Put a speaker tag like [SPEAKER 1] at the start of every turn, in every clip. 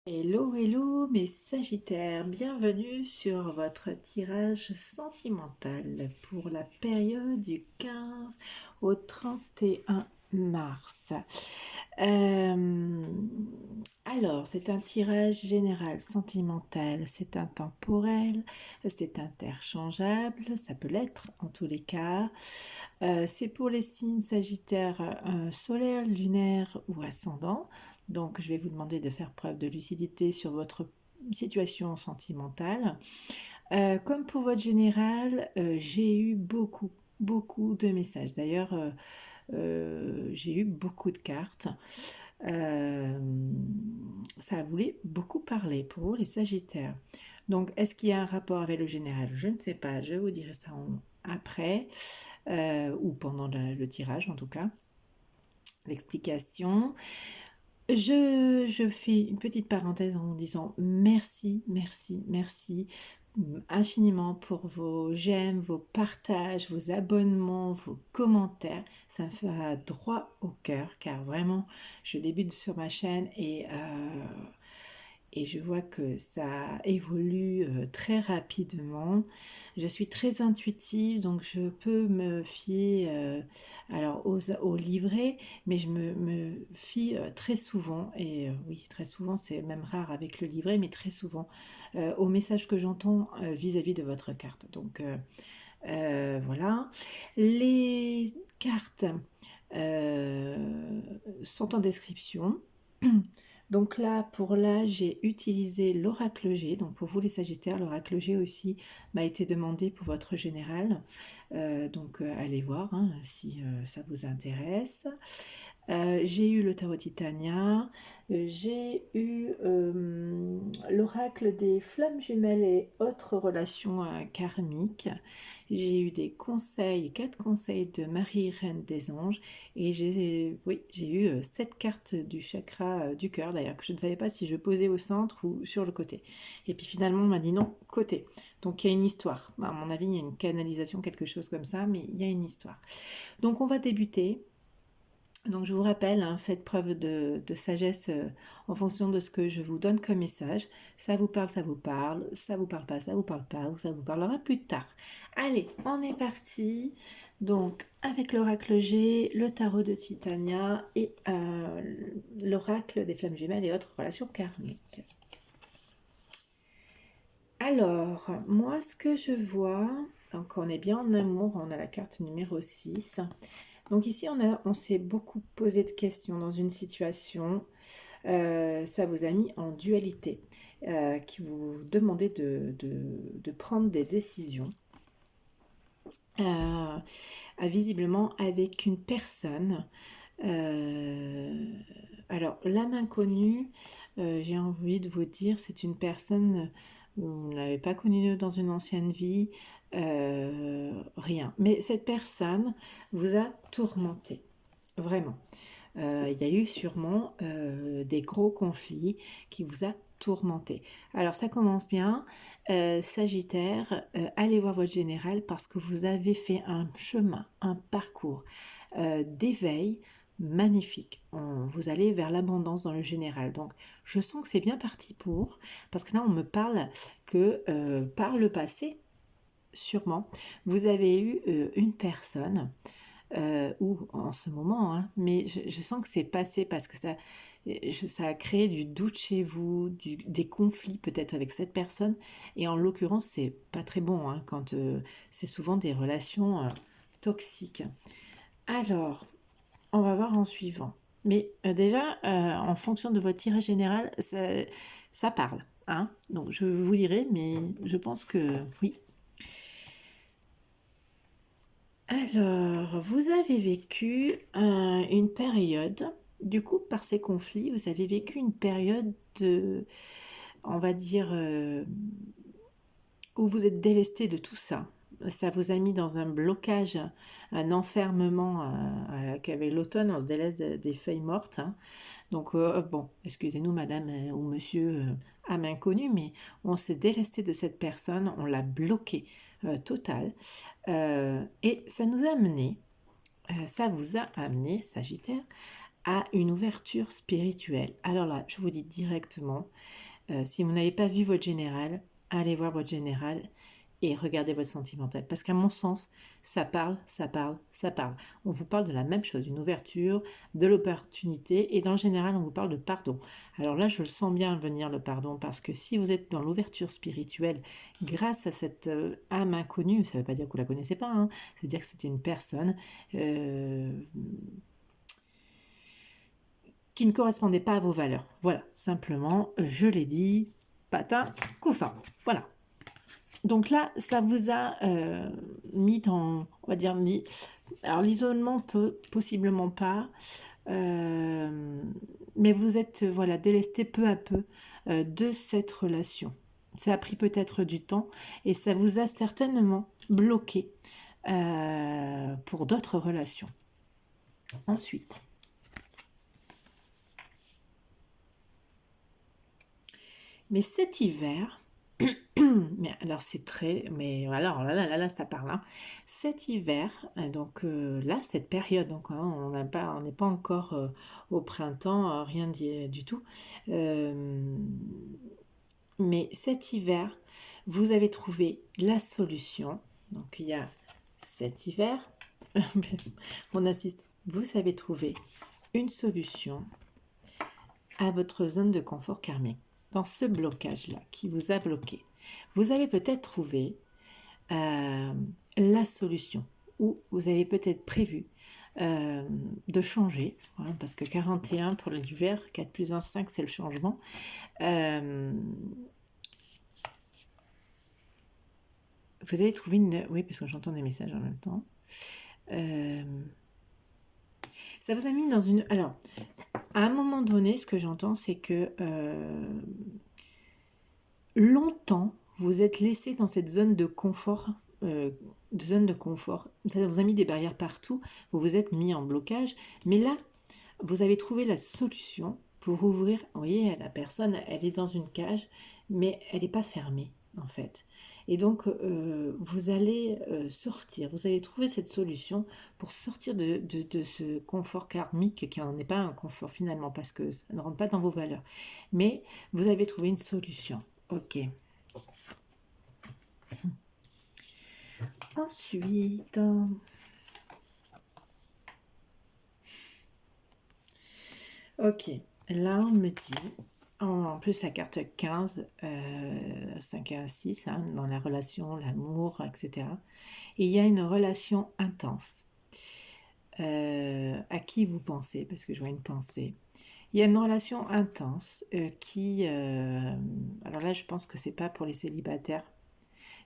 [SPEAKER 1] Hello, hello mes Sagittaires, bienvenue sur votre tirage sentimental pour la période du 15 au 31 mars. Euh, alors, c'est un tirage général sentimental, c'est intemporel, c'est interchangeable, ça peut l'être en tous les cas. C'est pour les signes Sagittaires solaire, lunaire ou ascendant. Donc, je vais vous demander de faire preuve de lucidité sur votre situation sentimentale. Comme pour votre général, j'ai eu beaucoup de messages. D'ailleurs, j'ai eu beaucoup de cartes. Euh, Ça voulait beaucoup parler pour vous, les Sagittaires. Donc, est-ce qu'il y a un rapport avec le général? Je ne sais pas, je vous dirai ça après, ou pendant le tirage en tout cas, l'explication. Je fais une petite parenthèse en disant merci infiniment pour vos j'aime, vos partages, vos abonnements, vos commentaires. Ça me fait droit au cœur car vraiment, je débute sur ma chaîne et je vois que ça évolue très rapidement. Je suis très intuitive, donc je peux me fier alors aux livrets, mais je me fie très souvent, et oui, très souvent, c'est même rare avec le livret, mais très souvent aux messages que j'entends vis-à-vis de votre carte. Donc voilà. Les cartes sont en description. Donc là, pour là, j'ai utilisé l'oracle G. Donc pour vous les Sagittaires, l'oracle G aussi m'a été demandé pour votre général. Allez voir hein, si ça vous intéresse. J'ai eu le tarot Titania, j'ai eu l'oracle des flammes jumelles et autres relations karmiques. J'ai eu des conseils, 4 conseils de Marie Reine des Anges et j'ai eu 7 cartes du chakra du cœur d'ailleurs que je ne savais pas si je posais au centre ou sur le côté. Et puis finalement on m'a dit non, côté. Donc il y a une histoire. À mon avis, il y a une canalisation, quelque chose comme ça, mais il y a une histoire. Donc on va débuter. Donc je vous rappelle, hein, faites preuve de sagesse en fonction de ce que je vous donne comme message. Ça vous parle, ça vous parle. Ça vous parle pas, ça vous parle pas. Ou ça vous parlera plus tard. Allez, on est parti. Donc avec l'oracle G, le tarot de Titania et l'oracle des flammes jumelles et autres relations karmiques. Alors, moi ce que je vois, donc on est bien en amour, on a la carte numéro 6. Donc ici, on s'est beaucoup posé de questions dans une situation. Ça vous a mis en dualité, qui vous demandait de prendre des décisions. Visiblement avec une personne. Alors, l'âme inconnue, j'ai envie de vous dire, c'est une personne vous ne l'avez pas connue dans une ancienne vie, rien. Mais cette personne vous a tourmenté, vraiment. Il y a eu sûrement des gros conflits qui vous a tourmenté. Alors ça commence bien, Sagittaire, allez voir votre général parce que vous avez fait un chemin, un parcours d'éveil magnifique. Vous allez vers l'abondance dans le général. Donc je sens que c'est bien parti pour, parce que là on me parle que par le passé, sûrement, vous avez eu une personne ou en ce moment, hein, mais je sens que c'est passé parce que ça a créé du doute chez vous, des conflits peut-être avec cette personne, et en l'occurrence, c'est pas très bon hein, quand c'est souvent des relations toxiques. Alors, on va voir en suivant. Mais déjà, en fonction de votre tirage général, ça parle. Hein, donc, je vous lirai, mais je pense que oui. Alors, vous avez vécu une période, du coup, par ces conflits, vous avez vécu une période de, on va dire, où vous êtes délesté de tout ça. Ça vous a mis dans un blocage, un enfermement qu'avec l'automne, on se délaisse des feuilles mortes. Hein. Donc, bon, excusez-nous, madame ou monsieur âme inconnue, mais on s'est délesté de cette personne, on l'a bloqué total. Et ça nous a amené ça vous a amené, Sagittaire, à une ouverture spirituelle. Alors là, je vous dis directement, si vous n'avez pas vu votre général, allez voir votre général et regardez votre sentimental. Parce qu'à mon sens, ça parle, ça parle, ça parle. On vous parle de la même chose, une ouverture, de l'opportunité, et dans le général, on vous parle de pardon. Alors là, je le sens bien venir, le pardon, parce que si vous êtes dans l'ouverture spirituelle, grâce à cette âme inconnue, ça ne veut pas dire que vous ne la connaissez pas, hein, c'est-à-dire que c'était une personne qui ne correspondait pas à vos valeurs. Voilà, simplement, je l'ai dit, patin, couffin. Voilà. Donc là, ça vous a mis dans, on va dire, alors l'isolement peut possiblement pas, mais vous êtes voilà délesté peu à peu de cette relation. Ça a pris peut-être du temps et ça vous a certainement bloqué pour d'autres relations. Ensuite, mais cet hiver, mais alors c'est très, mais alors là, ça parle. Hein. Cet hiver, donc là, cette période, donc hein, on n'est pas encore au printemps, rien du tout. Mais cet hiver, vous avez trouvé la solution. Donc il y a cet hiver, on assiste, vous avez trouvé une solution à votre zone de confort karmique. Dans ce blocage-là qui vous a bloqué, vous avez peut-être trouvé la solution ou vous avez peut-être prévu de changer, hein, parce que 41 pour l'hiver, 4 plus 1, 5, c'est le changement. Vous avez trouvé une... Oui, parce que j'entends des messages en même temps. Ça vous a mis dans une... Alors, à un moment donné, ce que j'entends, c'est que longtemps, vous êtes laissé dans cette zone de confort. Ça vous a mis des barrières partout. Vous vous êtes mis en blocage. Mais là, vous avez trouvé la solution pour ouvrir. Vous voyez, la personne, elle est dans une cage, mais elle n'est pas fermée, en fait. Et donc, vous allez sortir, vous allez trouver cette solution pour sortir de ce confort karmique qui n'en est pas un confort finalement, parce que ça ne rentre pas dans vos valeurs. Mais vous avez trouvé une solution. Ok. Ensuite, ok, là on me dit, en plus la carte 15, 5 à 6, hein, dans la relation, l'amour, etc. Et il y a une relation intense. À qui vous pensez? Parce que je vois une pensée. Il y a une relation intense qui... alors là, je pense que c'est pas pour les célibataires,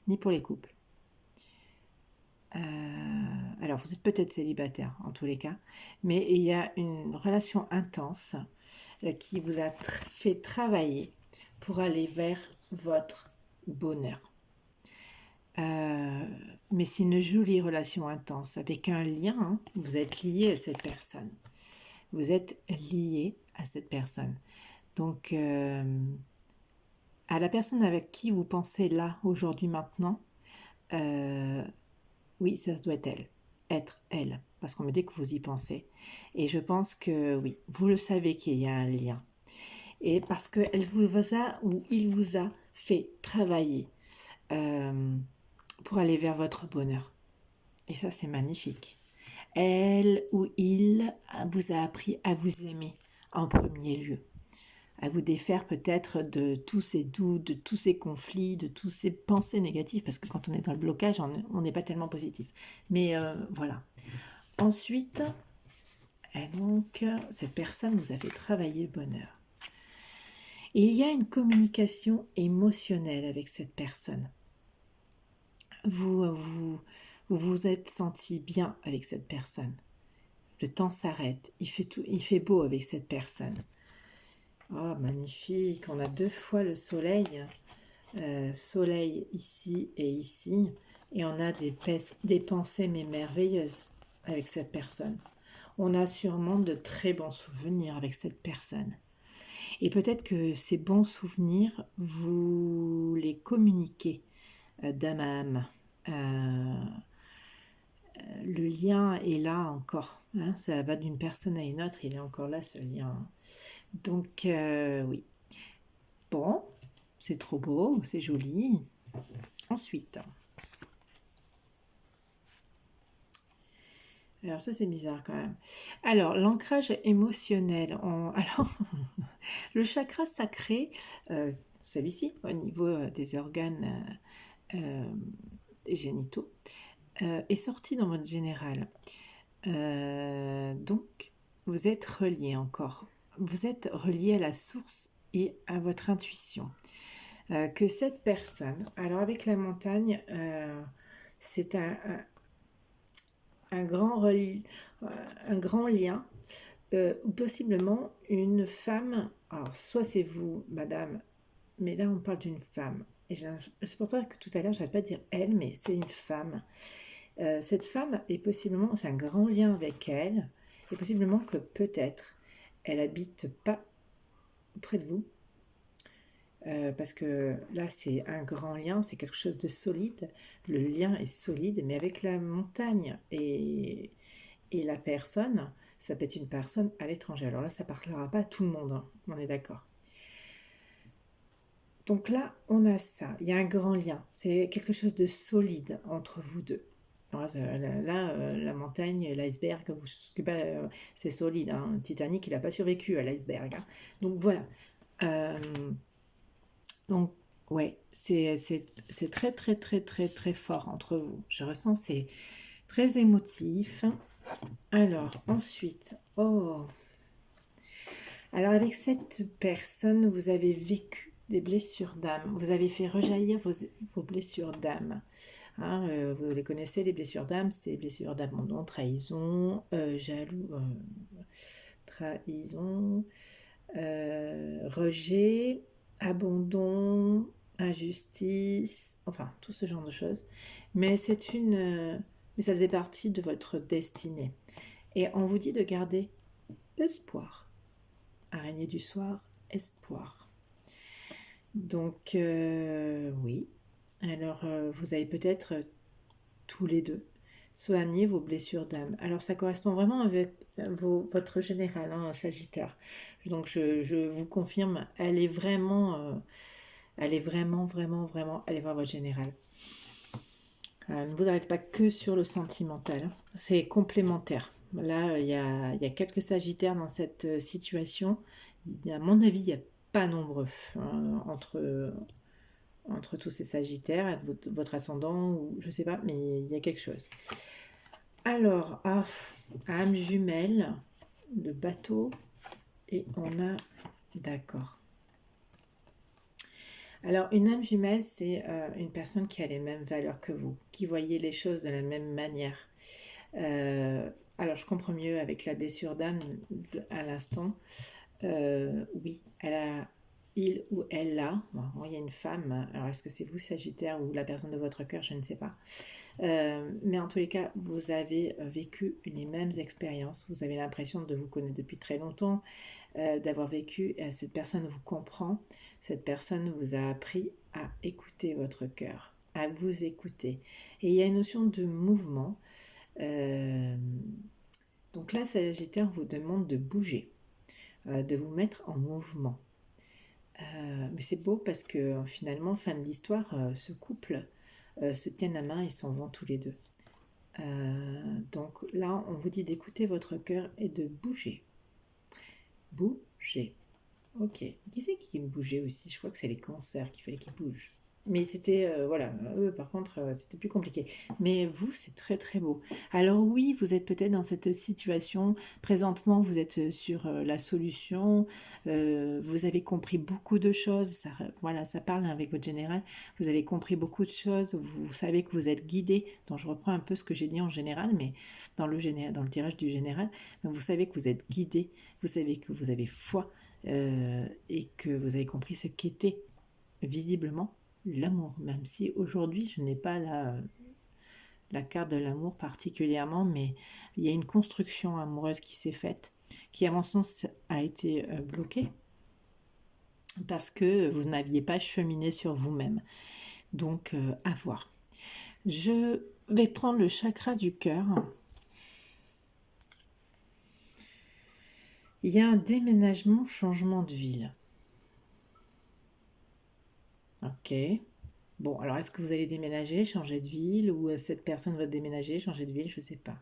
[SPEAKER 1] ni pour les couples. Alors, vous êtes peut-être célibataire, en tous les cas, mais il y a une relation intense qui vous a fait travailler pour aller vers votre bonheur. Mais c'est une jolie relation intense, avec un lien, hein, vous êtes lié à cette personne. Vous êtes lié à cette personne. Donc, à la personne avec qui vous pensez là, aujourd'hui, maintenant, oui, ça doit être elle, parce qu'on me dit que vous y pensez. Et je pense que oui, vous le savez qu'il y a un lien. Et parce qu'elle vous a, ou il vous a fait travailler pour aller vers votre bonheur. Et ça, c'est magnifique. Elle ou il vous a appris à vous aimer en premier lieu, à vous défaire peut-être de tous ces doutes, de tous ces conflits, de toutes ces pensées négatives, parce que quand on est dans le blocage, on n'est pas tellement positif. Mais voilà. Ensuite, donc, cette personne vous a fait travailler le bonheur. Et il y a une communication émotionnelle avec cette personne. Vous vous êtes senti bien avec cette personne. Le temps s'arrête. Il fait beau avec cette personne. Oh, magnifique. On a 2 fois le soleil. Soleil ici et ici. Et on a des pensées mais merveilleuses avec cette personne. On a sûrement de très bons souvenirs avec cette personne. Et peut-être que ces bons souvenirs, vous les communiquez d'âme à âme. le lien est là encore. Hein, ça va d'une personne à une autre, il est encore là ce lien. Donc oui. Bon, c'est trop beau, c'est joli. Ensuite, alors ça c'est bizarre quand même. Alors l'ancrage émotionnel. Alors le chakra sacré, celui-ci au niveau des organes génitaux, est sorti dans votre général. Donc vous êtes relié encore. Vous êtes relié à la source et à votre intuition. Que cette personne, alors avec la montagne, c'est un un grand lien, ou possiblement une femme, alors soit c'est vous, madame, mais là on parle d'une femme. Et c'est pour ça que tout à l'heure, je n'arrête pas de dire elle, mais c'est une femme. Cette femme est possiblement, c'est un grand lien avec elle, et possiblement que peut-être elle habite pas près de vous, parce que là c'est un grand lien, c'est quelque chose de solide, le lien est solide, mais avec la montagne et la personne, ça peut être une personne à l'étranger. Alors là, ça ne parlera pas à tout le monde, hein, on est d'accord. Donc là, on a ça, il y a un grand lien, c'est quelque chose de solide entre vous deux. Alors là, la montagne, l'iceberg, c'est solide. Hein. Titanic, il n'a pas survécu à l'iceberg. Hein. Donc voilà. Euh, donc, ouais, c'est très, très, très, très, très fort entre vous. Je ressens, c'est très émotif. Alors, ensuite, oh. Alors, avec cette personne, vous avez vécu des blessures d'âme. Vous avez fait rejaillir vos blessures d'âme. Hein, vous les connaissez, les blessures d'âme, c'est les blessures d'abandon, trahison, trahison, rejet, abandon, injustice, enfin tout ce genre de choses. Mais mais ça faisait partie de votre destinée. Et on vous dit de garder espoir. Araignée du soir, espoir. Donc oui. Alors vous avez peut-être tous les deux soigner vos blessures d'âme. Alors ça correspond vraiment avec votre général, hein, Sagittaire. Donc je vous confirme, elle est vraiment, vraiment, vraiment, allez voir votre général. Ne vous arrêtez pas que sur le sentimental, hein. C'est complémentaire. Là, il y a quelques Sagittaires dans cette situation. À mon avis, il n'y a pas nombreux hein, entre tous ces Sagittaires, votre ascendant, ou je sais pas, mais il y a quelque chose. Alors, âme jumelle, le bateau, et on a, d'accord. Alors, une âme jumelle, c'est une personne qui a les mêmes valeurs que vous, qui voyait les choses de la même manière. Alors, je comprends mieux avec la blessure d'âme à l'instant. Oui, il ou elle l'a. Bon, moi, il y a une femme. Alors, est-ce que c'est vous, Sagittaire, ou la personne de votre cœur? Je ne sais pas. Mais en tous les cas, vous avez vécu les mêmes expériences. Vous avez l'impression de vous connaître depuis très longtemps, d'avoir vécu. Cette personne vous comprend. Cette personne vous a appris à écouter votre cœur, à vous écouter. Et il y a une notion de mouvement. Donc là, Sagittaire vous demande de bouger, de vous mettre en mouvement. Mais c'est beau parce que finalement, fin de l'histoire, ce couple se tiennent la main et s'en vont tous les deux. Donc là, on vous dit d'écouter votre cœur et de bouger. Bouger. Ok. Qui c'est qui bougeait aussi? Je crois que c'est les cancers qu'il fallait qu'ils bougent. Mais c'était, voilà, eux par contre, c'était plus compliqué. Mais vous, c'est très très beau. Alors oui, vous êtes peut-être dans cette situation. Présentement, vous êtes sur la solution. Vous avez compris beaucoup de choses. Ça, voilà, ça parle avec votre général. Vous avez compris beaucoup de choses. Vous savez que vous êtes guidé. Donc je reprends un peu ce que j'ai dit en général, mais dans le tirage du général. Donc, vous savez que vous êtes guidé. Vous savez que vous avez foi. Et que vous avez compris ce qu'était visiblement l'amour, même si aujourd'hui je n'ai pas la carte de l'amour particulièrement, mais il y a une construction amoureuse qui s'est faite, qui à mon sens a été bloquée, parce que vous n'aviez pas cheminé sur vous-même. Donc à voir. Je vais prendre le chakra du cœur. Il y a un déménagement, changement de ville. Ok. Bon, alors est-ce que vous allez déménager, changer de ville, ou cette personne va déménager, changer de ville, je ne sais pas.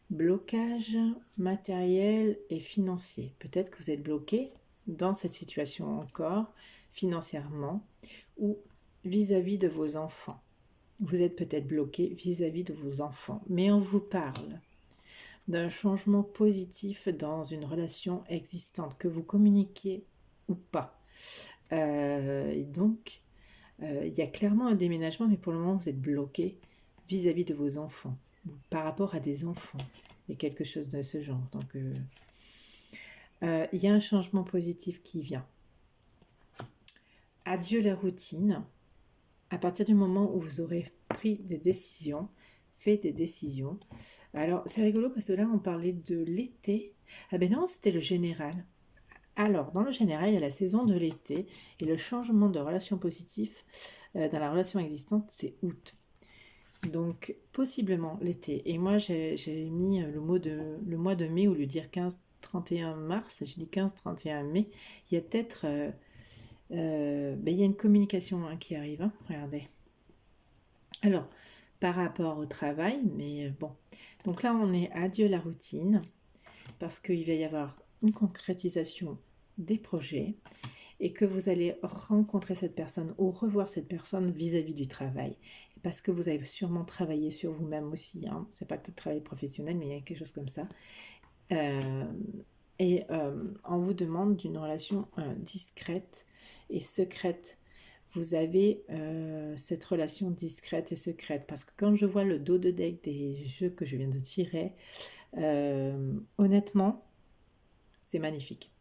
[SPEAKER 1] Blocage matériel et financier. Peut-être que vous êtes bloqué dans cette situation encore, financièrement, ou vis-à-vis de vos enfants. Vous êtes peut-être bloqué vis-à-vis de vos enfants, mais on vous parle d'un changement positif dans une relation existante, que vous communiquiez ou pas. Donc, il y a clairement un déménagement, mais pour le moment, vous êtes bloqué vis-à-vis de vos enfants, ou par rapport à des enfants. Il y a quelque chose de ce genre. Donc, il y a un changement positif qui vient. Adieu la routine. À partir du moment où vous aurez pris des décisions, fait des décisions. Alors, c'est rigolo parce que là, on parlait de l'été. Ah ben non, c'était le général. Alors, dans le général, il y a la saison de l'été et le changement de relation positive dans la relation existante, c'est août. Donc, possiblement l'été. Et moi, j'ai mis le mois de mai, au lieu de dire 15-31 mars, j'ai dit 15-31 mai. Il y a peut-être... il y a une communication qui arrive, hein, regardez. Alors, par rapport au travail, mais bon. Donc là, on est adieu la routine, parce qu'il va y avoir une concrétisation des projets et que vous allez rencontrer cette personne ou revoir cette personne vis-à-vis du travail. Parce que vous avez sûrement travaillé sur vous-même aussi. Hein. C'est pas que le travail professionnel, mais il y a quelque chose comme ça. On vous demande d'une relation discrète et secrète. Vous avez cette relation discrète et secrète. Parce que quand je vois le dos de deck des jeux que je viens de tirer, honnêtement, c'est magnifique.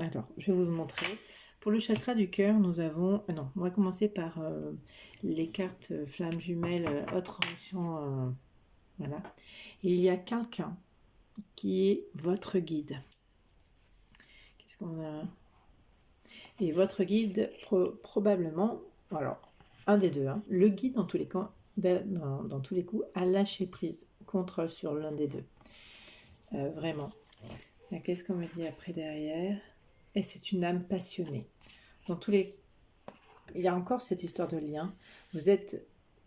[SPEAKER 1] Alors, je vais vous montrer. Pour le chakra du cœur, nous avons... non, on va commencer par les cartes flammes jumelles, autre relation. Voilà. Il y a quelqu'un qui est votre guide. Qu'est-ce qu'on a? Et votre guide, probablement... Alors, un des deux. Hein, le guide, dans tous les cas, dans tous les coups, a lâché prise, contrôle sur l'un des deux. Vraiment. Qu'est-ce qu'on me dit après derrière? Et c'est une âme passionnée. Dans tous les... Il y a encore cette histoire de lien. Il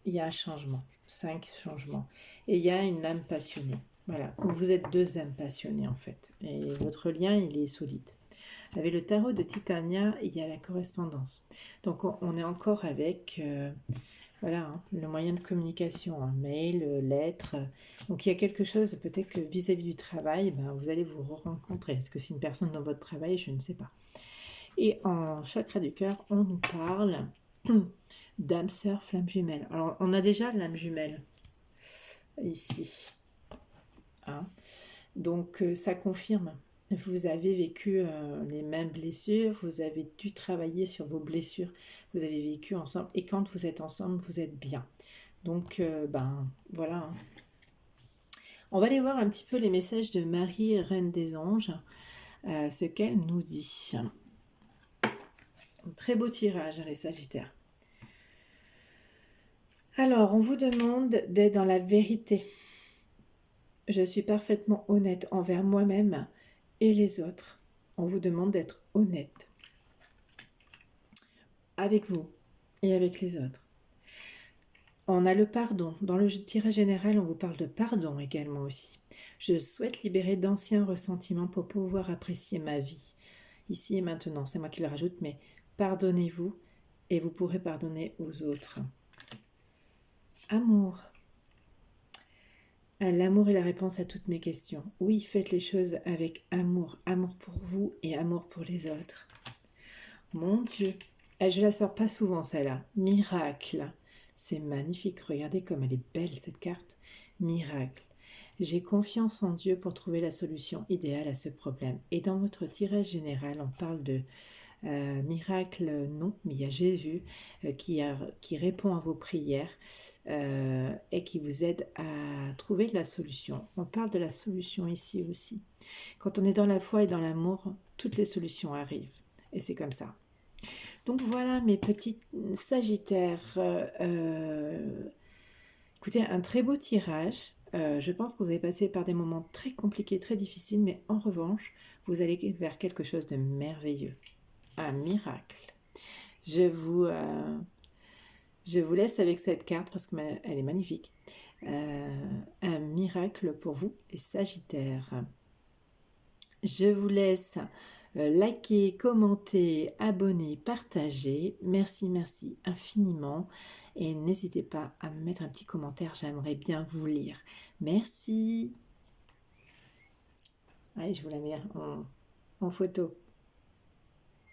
[SPEAKER 1] y a un changement. 5 changements. Et il y a une âme passionnée. Voilà. Vous êtes 2 âmes passionnées, en fait. Et votre lien, il est solide. Avec le tarot de Titania, il y a la correspondance. Donc, on est encore avec... voilà, hein, le moyen de communication, hein, mail, lettre. Donc il y a quelque chose, peut-être que vis-à-vis du travail, vous allez vous rencontrer. Est-ce que c'est une personne dans votre travail? Je ne sais pas. Et en chakra du cœur, on nous parle d'âme sœur flamme jumelle. Alors on a déjà l'âme jumelle ici. Hein. Donc ça confirme. Vous avez vécu les mêmes blessures, vous avez dû travailler sur vos blessures, vous avez vécu ensemble, et quand vous êtes ensemble, vous êtes bien. Donc, voilà. Hein. On va aller voir un petit peu les messages de Marie, Reine des Anges, ce qu'elle nous dit. Très beau tirage, les Sagittaires. Alors, on vous demande d'être dans la vérité. Je suis parfaitement honnête envers moi-même et les autres. On vous demande d'être honnête avec vous et avec les autres. On a le pardon. Dans le tirage général, on vous parle de pardon également aussi. Je souhaite libérer d'anciens ressentiments pour pouvoir apprécier ma vie. Ici et maintenant, c'est moi qui le rajoute, mais pardonnez-vous et vous pourrez pardonner aux autres. Amour. L'amour est la réponse à toutes mes questions. Oui, faites les choses avec amour. Amour pour vous et amour pour les autres. Mon Dieu. Je la sors pas souvent, celle-là. Miracle. C'est magnifique. Regardez comme elle est belle, cette carte. Miracle. J'ai confiance en Dieu pour trouver la solution idéale à ce problème. Et dans votre tirage général, on parle de miracle, non, mais il y a Jésus qui répond à vos prières et qui vous aide à trouver la solution. On parle de la solution ici aussi. Quand on est dans la foi et dans l'amour, toutes les solutions arrivent. Et c'est comme ça. Donc voilà mes petits Sagittaires. Écoutez, un très beau tirage. Je pense que vous avez passé par des moments très compliqués, très difficiles, mais en revanche, vous allez vers quelque chose de merveilleux. Un miracle. Je vous, euh, je vous laisse avec cette carte parce qu'elle est magnifique. Un miracle pour vous, les Sagittaires. Je vous laisse liker, commenter, abonner, partager. Merci, merci infiniment. Et n'hésitez pas à me mettre un petit commentaire, j'aimerais bien vous lire. Merci. Allez, je vous la mets en photo.